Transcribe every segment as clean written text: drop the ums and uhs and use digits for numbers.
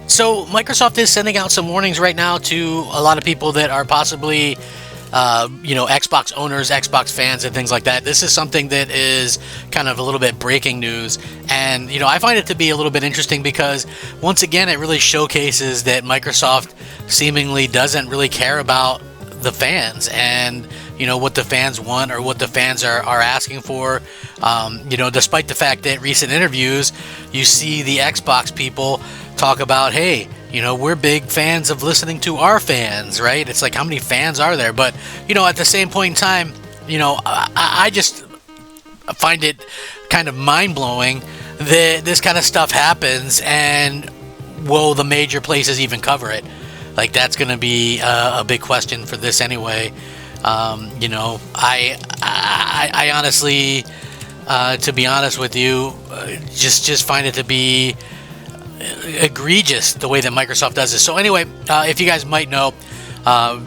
So Microsoft is sending out some warnings right now to a lot of people that are possibly, Xbox owners, Xbox fans, and things like that. This is something that is kind of a little bit breaking news, and I find it to be a little bit interesting because once again, it really showcases that Microsoft seemingly doesn't really care about the fans and what the fans want or what the fans are asking for. Despite the fact that recent interviews, you see the Xbox people talk about, hey, we're big fans of listening to our fans, right? It's like, how many fans are there? But, at the same point in time, I just find it kind of mind-blowing that this kind of stuff happens, and will the major places even cover it? Like, that's going to be a big question for this anyway. I honestly, to be honest with you, just find it to be egregious the way that Microsoft does this. So anyway, if you guys might know,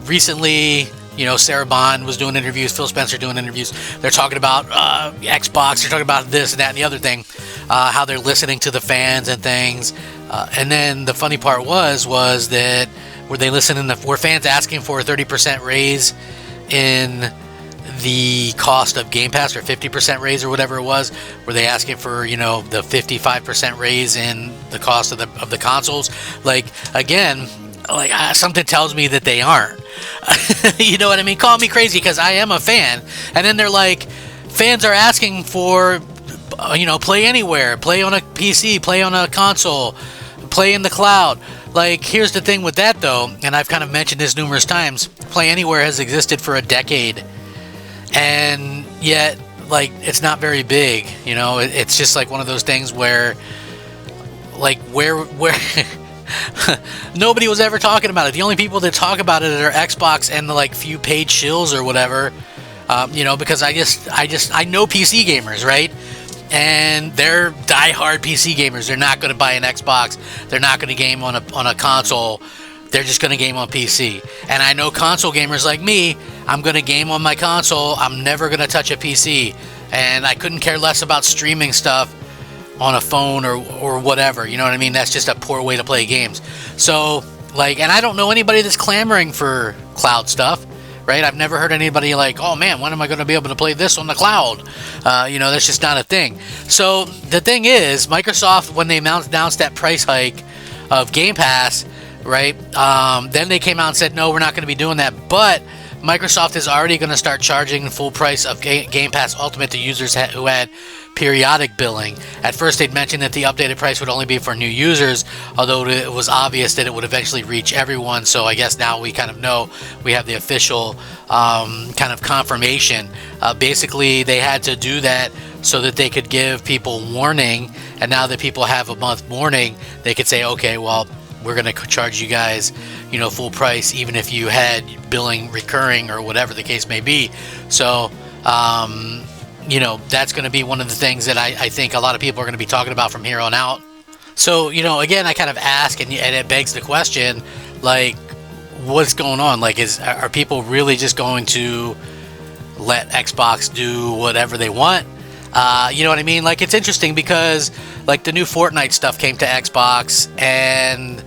recently, Sarah Bond was doing interviews, Phil Spencer doing interviews. They're talking about Xbox, they're talking about this and that and the other thing, how they're listening to the fans and things. And then the funny part was that were fans asking for a 30% raise in the cost of Game Pass, or 50% raise or whatever it was? Were they asking for the 55% raise in the cost of the consoles? Like, again, something tells me that they aren't. You know what I mean? Call me crazy because I am a fan. And then they're like, fans are asking for play anywhere, play on a PC, play on a console, play in the cloud. Like, here's the thing with that though, and I've kind of mentioned this numerous times, Play Anywhere has existed for a decade, and yet, like, it's not very big. It's just like one of those things where nobody was ever talking about it. The only people that talk about it are Xbox and the few paid shills or whatever. Because I know PC gamers, right? And they're diehard PC gamers. They're not going to buy an Xbox. They're not going to game on a console. They're just going to game on PC. And I know console gamers like me. I'm going to game on my console. I'm never going to touch a PC. And I couldn't care less about streaming stuff on a phone or whatever. You know what I mean? That's just a poor way to play games. So, and I don't know anybody that's clamoring for cloud stuff. Right? I've never heard anybody like, oh man, when am I going to be able to play this on the cloud? That's just not a thing. So the thing is, Microsoft, when they announced that price hike of Game Pass, right? Then they came out and said, no, we're not going to be doing that. But Microsoft is already going to start charging full price of Game Pass Ultimate to users who had periodic billing. At first, they'd mentioned that the updated price would only be for new users, although it was obvious that it would eventually reach everyone. So I guess now we kind of know, we have the official kind of confirmation. Basically, they had to do that so that they could give people warning, and now that people have a month warning, they could say, okay, well, we're going to charge you guys, full price, even if you had billing recurring or whatever the case may be. So, that's going to be one of the things that I think a lot of people are going to be talking about from here on out. So, again, I kind of ask, and it begs the question, like, what's going on? Like, are people really just going to let Xbox do whatever they want? You know what I mean? Like, it's interesting because, like, the new Fortnite stuff came to Xbox, and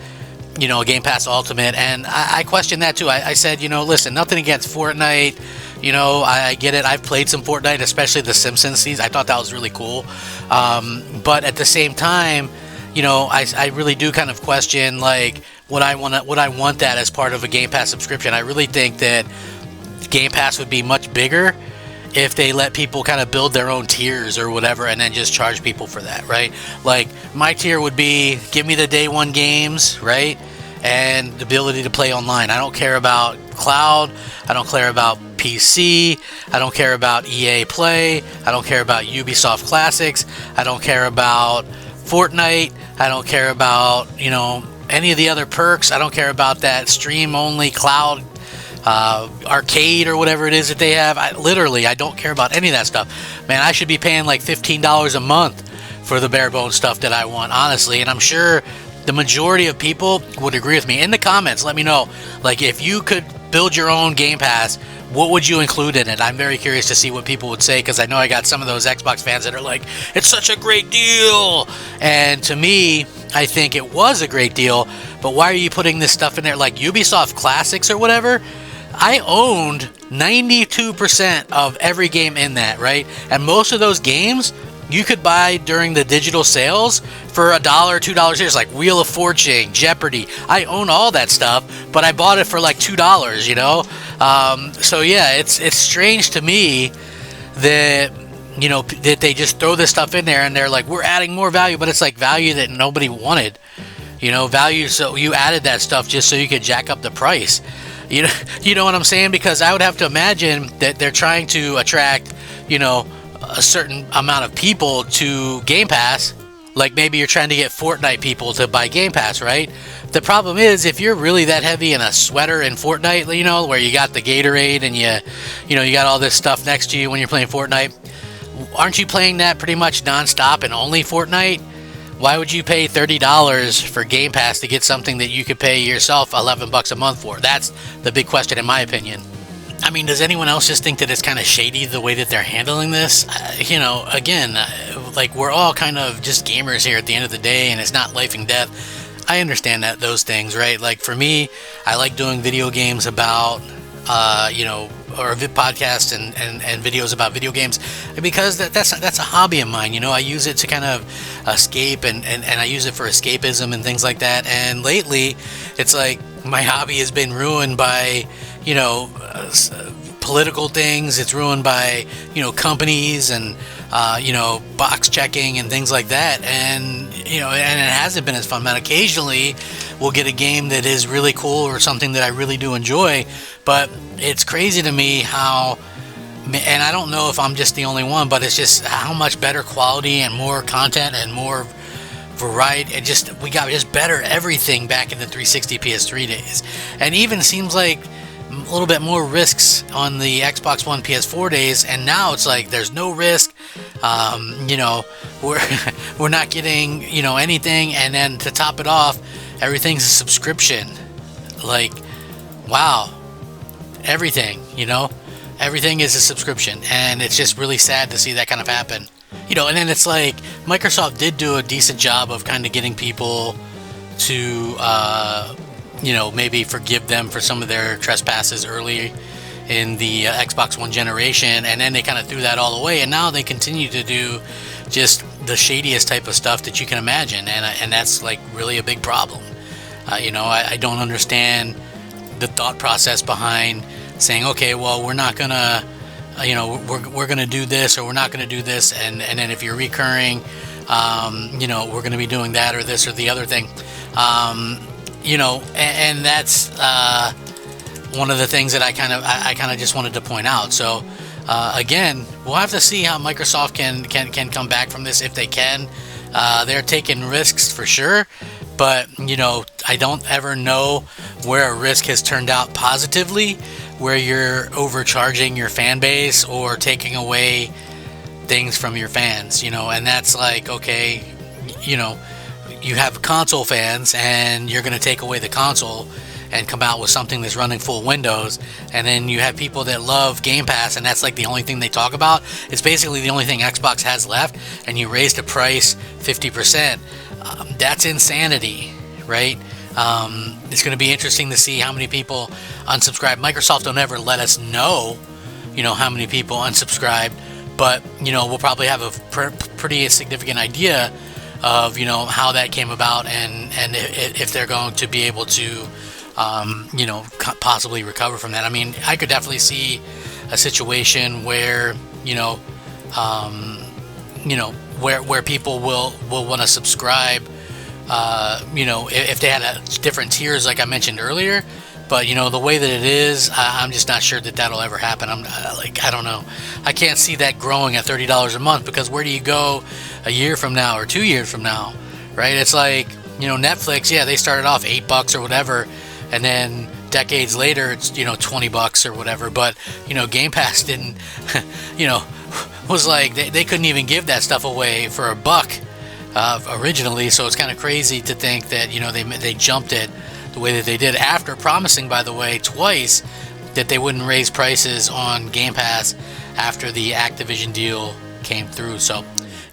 Game Pass Ultimate, and I questioned that too. I said, listen, nothing against Fortnite. I get it. I've played some Fortnite, especially the Simpsons season. I thought that was really cool. But at the same time, I really do kind of question, like, would I want that as part of a Game Pass subscription? I really think that Game Pass would be much bigger if they let people kind of build their own tiers or whatever, and then just charge people for that, right? Like, my tier would be, give me the day one games, right? And the ability to play online. I don't care about cloud. I don't care about PC. I don't care about EA Play. I don't care about Ubisoft Classics. I don't care about Fortnite. I don't care about, any of the other perks. I don't care about that stream-only cloud arcade or whatever it is that they have. I don't care about any of that stuff. Man, I should be paying like $15 a month for the bare bones stuff that I want, honestly. And I'm sure the majority of people would agree with me. In the comments, let me know, like, if you could build your own Game Pass, what would you include in it? I'm very curious to see what people would say, because I know I got some of those Xbox fans that are like, it's such a great deal. And to me, I think it was a great deal, but why are you putting this stuff in there? Like Ubisoft Classics or whatever, I owned 92% of every game in that, right? And most of those games you could buy during the digital sales for $1, $2 here. It's like Wheel of Fortune, Jeopardy. I own all that stuff, but I bought it for like $2, you know? So yeah, it's strange to me that, you know, that they just throw this stuff in there and they're like, we're adding more value, but it's like value that nobody wanted, you know, value. So you added that stuff just so you could jack up the price. You know what I'm saying? Because I would have to imagine that they're trying to attract, you know, a certain amount of people to Game Pass. Like maybe you're trying to get Fortnite people to buy Game Pass, right? The problem is if you're really that heavy in a sweater in Fortnite, you know, where you got the Gatorade and you know, you got all this stuff next to you when you're playing Fortnite, aren't you playing that pretty much nonstop and only Fortnite? Why would you pay $30 for Game Pass to get something that you could pay yourself $11 a month for? That's the big question in my opinion. I mean, does anyone else just think that it's kind of shady the way that they're handling this? You know, again, like we're all kind of just gamers here at the end of the day, and it's not life and death. I understand that those things, right? Like for me, I like doing video games about, you know, or podcasts and videos about video games because that's a hobby of mine. You know, I use it to kind of escape and I use it for escapism and things like that. And lately, it's like my hobby has been ruined by, you know, political things. It's ruined by, you know, companies and, you know, box checking and things like that. And, you know, and it hasn't been as fun. But occasionally we'll get a game that is really cool or something that I really do enjoy. But it's crazy to me how, and I don't know if I'm just the only one, but it's just how much better quality and more content and more variety. And just, we got just better everything back in the 360 PS3 days. And even seems like a little bit more risks on the Xbox One PS4 days, and now it's like there's no risk. You know, we're not getting, you know, anything, and then to top it off, everything's a subscription. Like, wow, everything, you know, everything is a subscription, and it's just really sad to see that kind of happen. You know, and then it's like Microsoft did do a decent job of kind of getting people to you know, maybe forgive them for some of their trespasses early in the Xbox One generation, and then they kind of threw that all away, and now they continue to do just the shadiest type of stuff that you can imagine, and that's like really a big problem. You know, I don't understand the thought process behind saying, okay, well, we're not gonna, you know, we're gonna do this or we're not gonna do this, and then if you're recurring, you know, we're gonna be doing that or this or the other thing. You know, and that's one of the things that I kind of just wanted to point out. So again, we'll have to see how Microsoft can come back from this if they can. They're taking risks for sure, but you know, I don't ever know where a risk has turned out positively, where you're overcharging your fan base or taking away things from your fans. You know, and that's like, okay, you know, you have console fans and you're going to take away the console and come out with something that's running full Windows, and then you have people that love Game Pass and that's like the only thing they talk about. It's basically the only thing Xbox has left, and you raise the price 50%. That's insanity, right? It's going to be interesting to see how many people unsubscribe. Microsoft don't ever let us know, you know, how many people unsubscribed, but you know, we'll probably have a pretty significant idea of, you know, how that came about, and if they're going to be able to, you know, possibly recover from that. I mean, I could definitely see a situation where, you know, where people will want to subscribe, you know, if they had different tiers like I mentioned earlier. But you know, the way that it is, I'm just not sure that that'll ever happen. I'm like, I don't know. I can't see that growing at $30 a month, because where do you go a year from now or 2 years from now, right? It's like, you know, Netflix, yeah, they started off $8 or whatever, and then decades later it's, you know, $20 or whatever. But you know, Game Pass didn't, you know, was like they couldn't even give that stuff away for $1 originally. So it's kind of crazy to think that, you know, they jumped it the way that they did, after promising, by the way, twice that they wouldn't raise prices on Game Pass after the Activision deal came through. So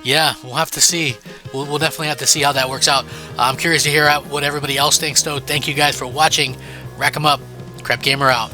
yeah, we'll have to see. we'll definitely have to see how that works out. I'm curious to hear what everybody else thinks, though. Thank you guys for watching. Rack 'em up. Crap Gamer out.